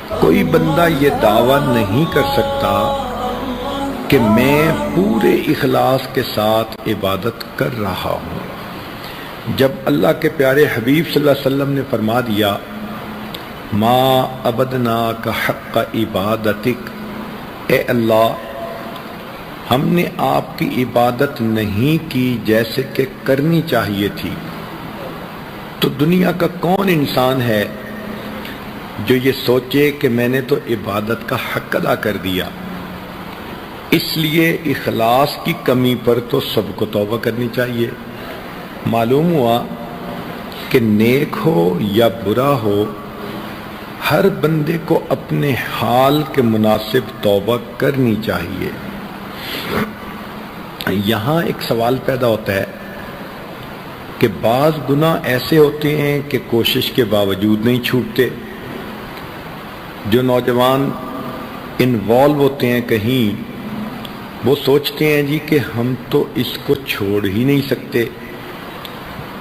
کوئی بندہ یہ دعویٰ نہیں کر سکتا کہ میں پورے اخلاص کے ساتھ عبادت کر رہا ہوں۔ جب اللہ کے پیارے حبیب صلی اللہ علیہ وسلم نے فرما دیا ما عبدناک حق عبادتک، اے اللہ ہم نے آپ کی عبادت نہیں کی جیسے کہ کرنی چاہیے تھی، تو دنیا کا کون انسان ہے جو یہ سوچے کہ میں نے تو عبادت کا حق ادا کر دیا۔ اس لیے اخلاص کی کمی پر تو سب کو توبہ کرنی چاہیے۔ معلوم ہوا کہ نیک ہو یا برا ہو، ہر بندے کو اپنے حال کے مناسب توبہ کرنی چاہیے۔ یہاں ایک سوال پیدا ہوتا ہے کہ بعض گناہ ایسے ہوتے ہیں کہ کوشش کے باوجود نہیں چھوٹتے۔ جو نوجوان انوالو ہوتے ہیں کہیں، وہ سوچتے ہیں جی کہ ہم تو اس کو چھوڑ ہی نہیں سکتے۔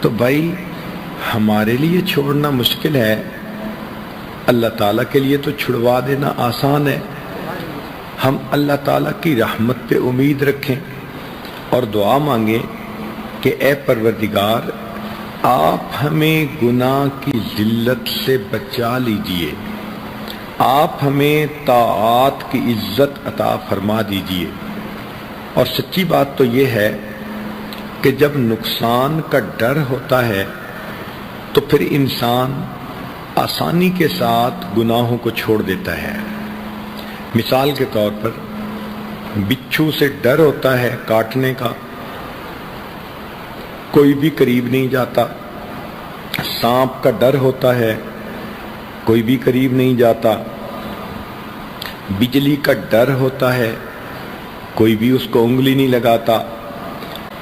تو بھائی ہمارے لیے چھوڑنا مشکل ہے، اللہ تعالیٰ کے لیے تو چھڑوا دینا آسان ہے۔ ہم اللہ تعالیٰ کی رحمت پہ امید رکھیں اور دعا مانگیں کہ اے پروردگار آپ ہمیں گناہ کی ذلت سے بچا لیجئے، آپ ہمیں طاعات کی عزت عطا فرما دیجئے۔ اور سچی بات تو یہ ہے کہ جب نقصان کا ڈر ہوتا ہے تو پھر انسان آسانی کے ساتھ گناہوں کو چھوڑ دیتا ہے۔ مثال کے طور پر بچھو سے ڈر ہوتا ہے کاٹنے کا، کوئی بھی قریب نہیں جاتا۔ سانپ کا ڈر ہوتا ہے، کوئی بھی قریب نہیں جاتا۔ بجلی کا ڈر ہوتا ہے، کوئی بھی اس کو انگلی نہیں لگاتا۔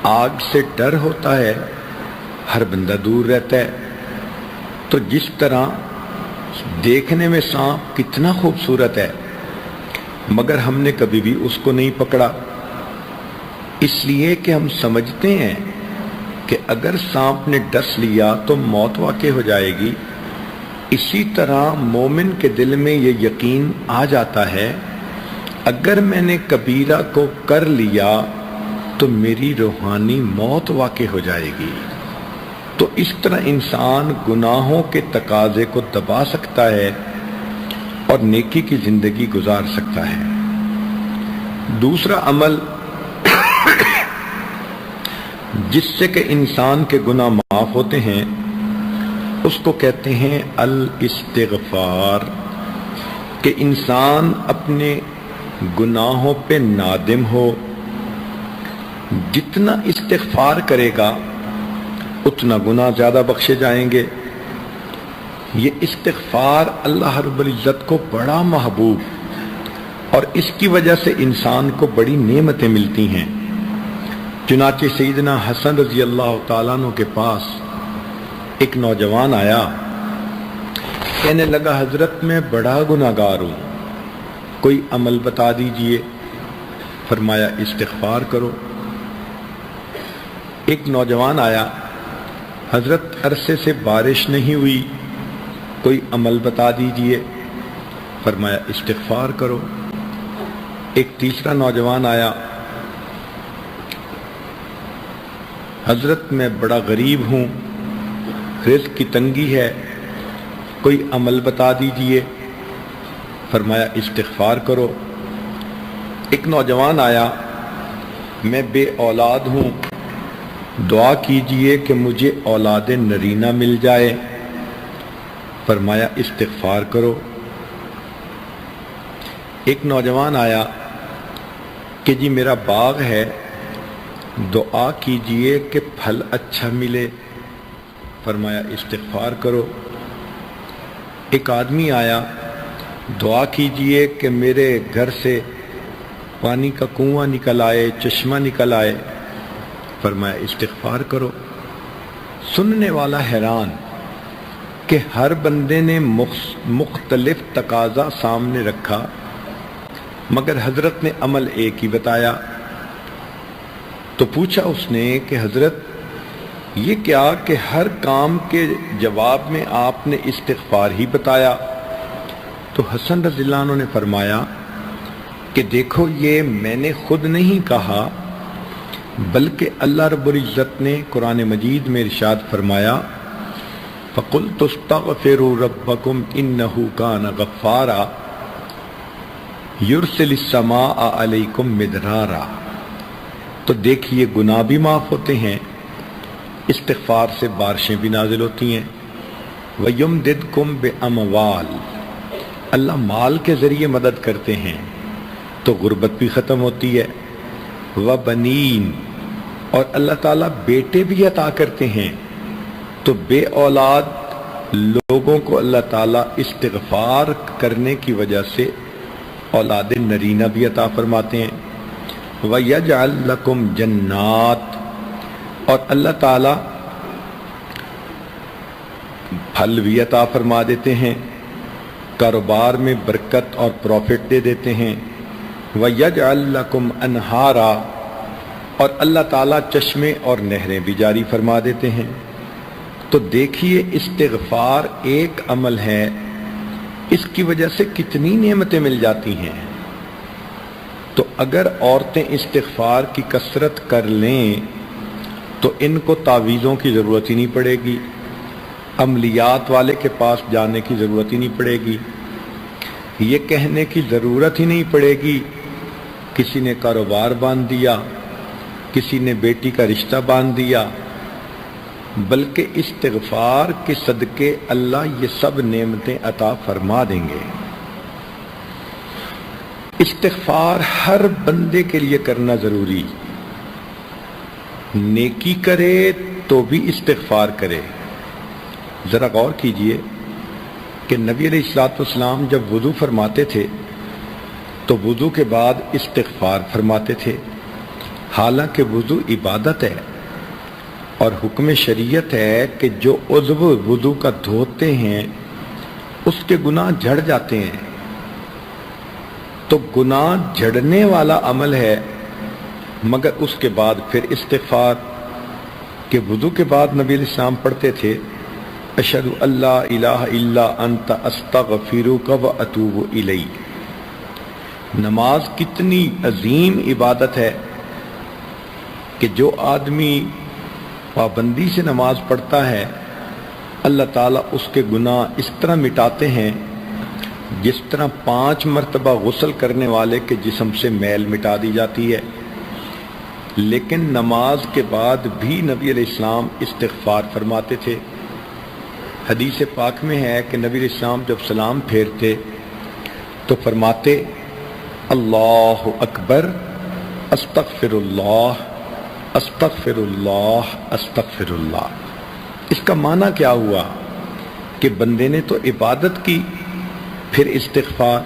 آگ سے ڈر ہوتا ہے، ہر بندہ دور رہتا ہے۔ تو جس طرح دیکھنے میں سانپ کتنا خوبصورت ہے، مگر ہم نے کبھی بھی اس کو نہیں پکڑا، اس لیے کہ ہم سمجھتے ہیں کہ اگر سانپ نے ڈس لیا تو موت واقع ہو جائے گی۔ اسی طرح مومن کے دل میں یہ یقین آ جاتا ہے اگر میں نے کبیرہ کو کر لیا تو میری روحانی موت واقع ہو جائے گی۔ تو اس طرح انسان گناہوں کے تقاضے کو دبا سکتا ہے اور نیکی کی زندگی گزار سکتا ہے۔ دوسرا عمل جس سے کہ انسان کے گناہ معاف ہوتے ہیں اس کو کہتے ہیں الاستغفار، کہ انسان اپنے گناہوں پہ نادم ہو۔ جتنا استغفار کرے گا اتنا گناہ زیادہ بخشے جائیں گے۔ یہ استغفار اللہ رب العزت کو بڑا محبوب اور اس کی وجہ سے انسان کو بڑی نعمتیں ملتی ہیں۔ چنانچہ سیدنا حسن رضی اللہ تعالیٰ عنہ کے پاس ایک نوجوان آیا، کہنے لگا حضرت میں بڑا گناہگار ہوں، کوئی عمل بتا دیجئے۔ فرمایا استغفار کرو۔ ایک نوجوان آیا، حضرت عرصے سے بارش نہیں ہوئی، کوئی عمل بتا دیجئے۔ فرمایا استغفار کرو۔ ایک تیسرا نوجوان آیا، حضرت میں بڑا غریب ہوں، رزق کی تنگی ہے، کوئی عمل بتا دیجئے۔ فرمایا استغفار کرو۔ ایک نوجوان آیا، میں بے اولاد ہوں، دعا کیجئے کہ مجھے اولاد نرینہ مل جائے۔ فرمایا استغفار کرو۔ ایک نوجوان آیا کہ جی میرا باغ ہے، دعا کیجئے کہ پھل اچھا ملے۔ فرمایا استغفار کرو۔ ایک آدمی آیا، دعا کیجئے کہ میرے گھر سے پانی کا کنواں نکل آئے، چشمہ نکل آئے۔ فرمایا استغفار کرو۔ سننے والا حیران کہ ہر بندے نے مختلف تقاضا سامنے رکھا، مگر حضرت نے عمل ایک ہی بتایا۔ تو پوچھا اس نے کہ حضرت یہ کیا کہ ہر کام کے جواب میں آپ نے استغفار ہی بتایا؟ تو حسن رضی اللہ عنہ نے فرمایا کہ دیکھو یہ میں نے خود نہیں کہا بلکہ اللہ رب العزت نے قرآن مجید میں ارشاد فرمایا فَقُلْتُ اسْتَغْفِرُوا رَبَّكُمْ إِنَّهُ كَانَ غَفَّارًا يُرْسِلِ السَّمَاءَ عَلَيْكُمْ مِدْرَارًا۔ تو دیکھیے گناہ بھی معاف ہوتے ہیں، استغفار سے بارشیں بھی نازل ہوتی ہیں، وَيُمْدِدْكُمْ بِأَمْوَالٍ، اللہ مال کے ذریعے مدد کرتے ہیں تو غربت بھی ختم ہوتی ہے، وَبَنِينَ، اور اللہ تعالیٰ بیٹے بھی عطا کرتے ہیں تو بے اولاد لوگوں کو اللہ تعالیٰ استغفار کرنے کی وجہ سے اولاد نرینہ بھی عطا فرماتے ہیں، وَيَجْعَلْ لَكُمْ جَنَّاتٍ، اور اللہ تعالیٰ پھل بھی عطا فرما دیتے ہیں، کاروبار میں برکت اور پروفٹ دے دیتے ہیں، وَيَجْعَلْ لَكُمْ أَنْهَارًا، اور اللہ تعالیٰ چشمے اور نہریں بھی جاری فرما دیتے ہیں۔ تو دیکھیے استغفار ایک عمل ہے، اس کی وجہ سے کتنی نعمتیں مل جاتی ہیں۔ تو اگر عورتیں استغفار کی کثرت کر لیں تو ان کو تعویذوں کی ضرورت ہی نہیں پڑے گی، عملیات والے کے پاس جانے کی ضرورت ہی نہیں پڑے گی، یہ کہنے کی ضرورت ہی نہیں پڑے گی کسی نے کاروبار باندھ دیا، کسی نے بیٹی کا رشتہ باندھ دیا، بلکہ استغفار کے صدقے اللہ یہ سب نعمتیں عطا فرما دیں گے۔ استغفار ہر بندے کے لیے کرنا ضروری، نیکی کرے تو بھی استغفار کرے۔ ذرا غور کیجئے کہ نبی علیہ الصلوۃ والسلام جب وضو فرماتے تھے تو وضو کے بعد استغفار فرماتے تھے، حالانکہ وضو عبادت ہے اور حکم شریعت ہے کہ جو عضو وضو کا دھوتے ہیں اس کے گناہ جھڑ جاتے ہیں، تو گناہ جھڑنے والا عمل ہے، مگر اس کے بعد پھر استغفار کہ وضو کے بعد نبی علیہ السلام پڑھتے تھے اشہد ان لا الہ الا انت استغفرک واتوب الیک۔ نماز کتنی عظیم عبادت ہے کہ جو آدمی پابندی سے نماز پڑھتا ہے اللہ تعالیٰ اس کے گناہ اس طرح مٹاتے ہیں جس طرح 5 مرتبہ غسل کرنے والے کے جسم سے میل مٹا دی جاتی ہے۔ لیکن نماز کے بعد بھی نبی علیہ السلام استغفار فرماتے تھے۔ حدیث پاک میں ہے کہ نبی علیہ السلام جب سلام پھیرتے تو فرماتے اللہ اکبر استغفر اللہ استغفر اللہ استغفر اللہ۔ اس کا معنی کیا ہوا کہ بندے نے تو عبادت کی پھر استغفار،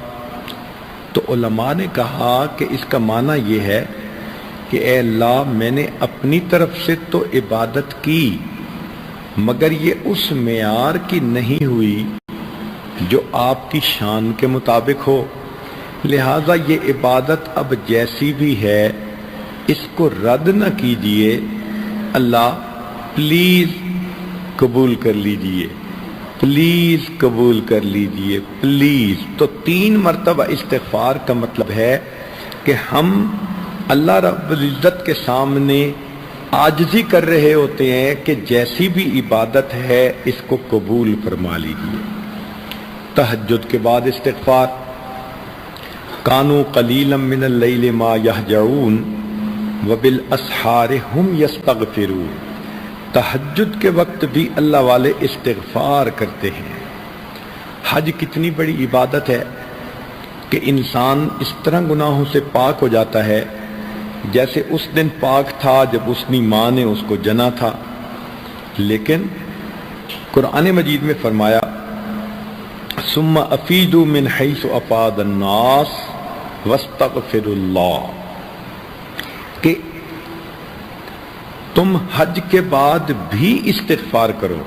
تو علماء نے کہا کہ اس کا معنی یہ ہے کہ اے اللہ میں نے اپنی طرف سے تو عبادت کی مگر یہ اس معیار کی نہیں ہوئی جو آپ کی شان کے مطابق ہو، لہٰذا یہ عبادت اب جیسی بھی ہے اس کو رد نہ کیجیے، اللہ پلیز قبول کر لیجئے، پلیز قبول کر لیجئے، پلیز۔ تو 3 مرتبہ استغفار کا مطلب ہے کہ ہم اللہ رب العزت کے سامنے عاجزی کر رہے ہوتے ہیں کہ جیسی بھی عبادت ہے اس کو قبول فرما لیجئے۔ تہجد کے بعد استغفار، کانوا قلیلا من اللیل ما یہجعون وبالاسحار ہم یستغفرون۔ تہجد کے وقت بھی اللہ والے استغفار کرتے ہیں۔ حج کتنی بڑی عبادت ہے کہ انسان اس طرح گناہوں سے پاک ہو جاتا ہے جیسے اس دن پاک تھا جب اس کی ماں نے اس کو جنا تھا، لیکن قرآن مجید میں فرمایا ثم افیدوا من حیث افاض الناس واستغفروا اللہ، کہ تم حج کے بعد بھی استغفار کرو۔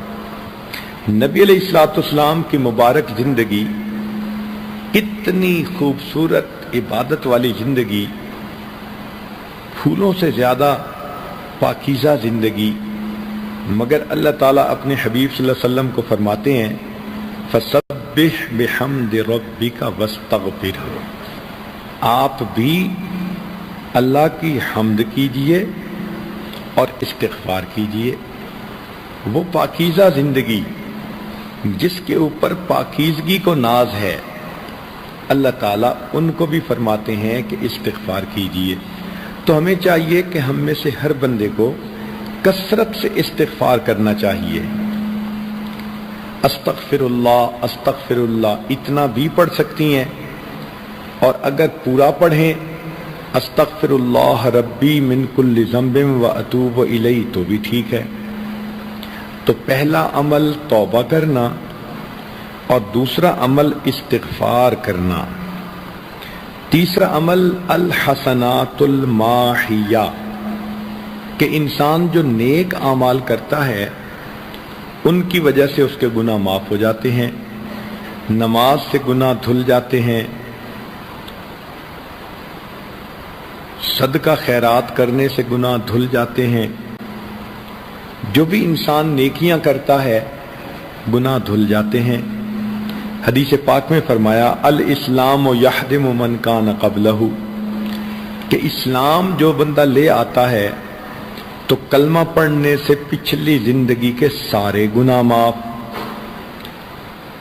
نبی علیہ الصلوۃ والسلام کی مبارک زندگی کتنی خوبصورت عبادت والی زندگی، پھولوں سے زیادہ پاکیزہ زندگی، مگر اللہ تعالیٰ اپنے حبیب صلی اللہ علیہ وسلم کو فرماتے ہیں فسبح بحمد ربک واستغفرہ، آپ بھی اللہ کی حمد کیجئے اور استغفار کیجئے۔ وہ پاکیزہ زندگی جس کے اوپر پاکیزگی کو ناز ہے، اللہ تعالیٰ ان کو بھی فرماتے ہیں کہ استغفار کیجئے۔ تو ہمیں چاہیے کہ ہم میں سے ہر بندے کو کثرت سے استغفار کرنا چاہیے۔ استغفر اللہ اتنا بھی پڑھ سکتی ہیں، اور اگر پورا پڑھیں استغفر اللہ ربی من کل ذنب واتوب الیہ تو بھی ٹھیک ہے۔ تو پہلا عمل توبہ کرنا اور دوسرا عمل استغفار کرنا۔ تیسرا عمل الحسنات الماحیہ، کہ انسان جو نیک اعمال کرتا ہے ان کی وجہ سے اس کے گناہ معاف ہو جاتے ہیں، نماز سے گناہ دھل جاتے ہیں، صدقہ خیرات کرنے سے گناہ دھل جاتے ہیں۔ جو بھی انسان نیکیاں کرتا ہے گناہ دھل جاتے ہیں۔ حدیث پاک میں فرمایا الاسلام یحدم من کان قبلہ، کہ اسلام جو بندہ لے آتا ہے تو کلمہ پڑھنے سے پچھلی زندگی کے سارے گناہ معاف۔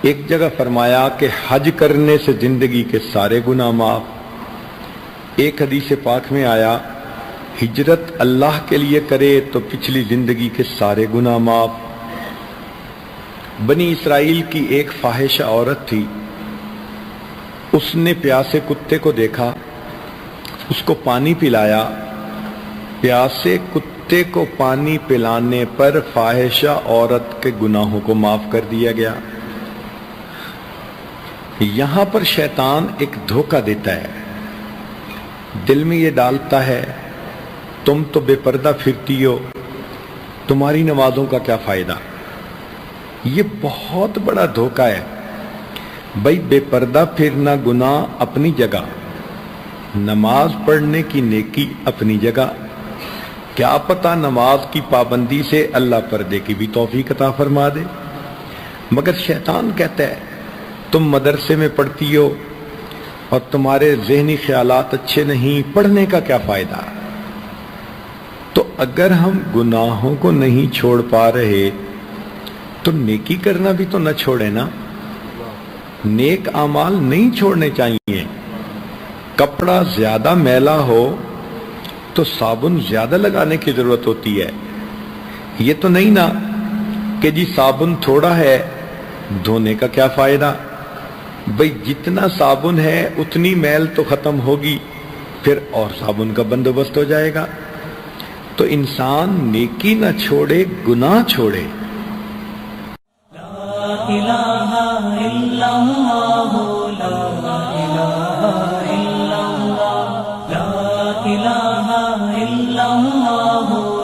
ایک جگہ فرمایا کہ حج کرنے سے زندگی کے سارے گناہ معاف۔ ایک حدیث پاک میں آیا ہجرت اللہ کے لیے کرے تو پچھلی زندگی کے سارے گناہ معاف۔ بنی اسرائیل کی ایک فاحشہ عورت تھی، اس نے پیاسے کتے کو دیکھا، اس کو پانی پلایا۔ پیاسے کتے کو پانی پلانے پر فاحشہ عورت کے گناہوں کو معاف کر دیا گیا۔ یہاں پر شیطان ایک دھوکہ دیتا ہے، دل میں یہ ڈالتا ہے تم تو بے پردہ پھرتی ہو، تمہاری نمازوں کا کیا فائدہ۔ یہ بہت بڑا دھوکہ ہے بھائی۔ بے پردہ پھرنا گناہ اپنی جگہ، نماز پڑھنے کی نیکی اپنی جگہ۔ کیا پتہ نماز کی پابندی سے اللہ پردے کی بھی توفیق عطا فرما دے۔ مگر شیطان کہتا ہے تم مدرسے میں پڑھتی ہو اور تمہارے ذہنی خیالات اچھے نہیں، پڑھنے کا کیا فائدہ۔ تو اگر ہم گناہوں کو نہیں چھوڑ پا رہے تو نیکی کرنا بھی تو نہ چھوڑے نا۔ نیک اعمال نہیں چھوڑنے چاہیے۔ کپڑا زیادہ میلا ہو تو صابن زیادہ لگانے کی ضرورت ہوتی ہے۔ یہ تو نہیں نا کہ جی صابن تھوڑا ہے دھونے کا کیا فائدہ۔ بھئی جتنا صابن ہے اتنی میل تو ختم ہوگی، پھر اور صابن کا بندوبست ہو جائے گا۔ تو انسان نیکی نہ چھوڑے، گناہ چھوڑے۔ لا الہ الا اللہ، لا الہ الا اللہ، لا الہ الا اللہ۔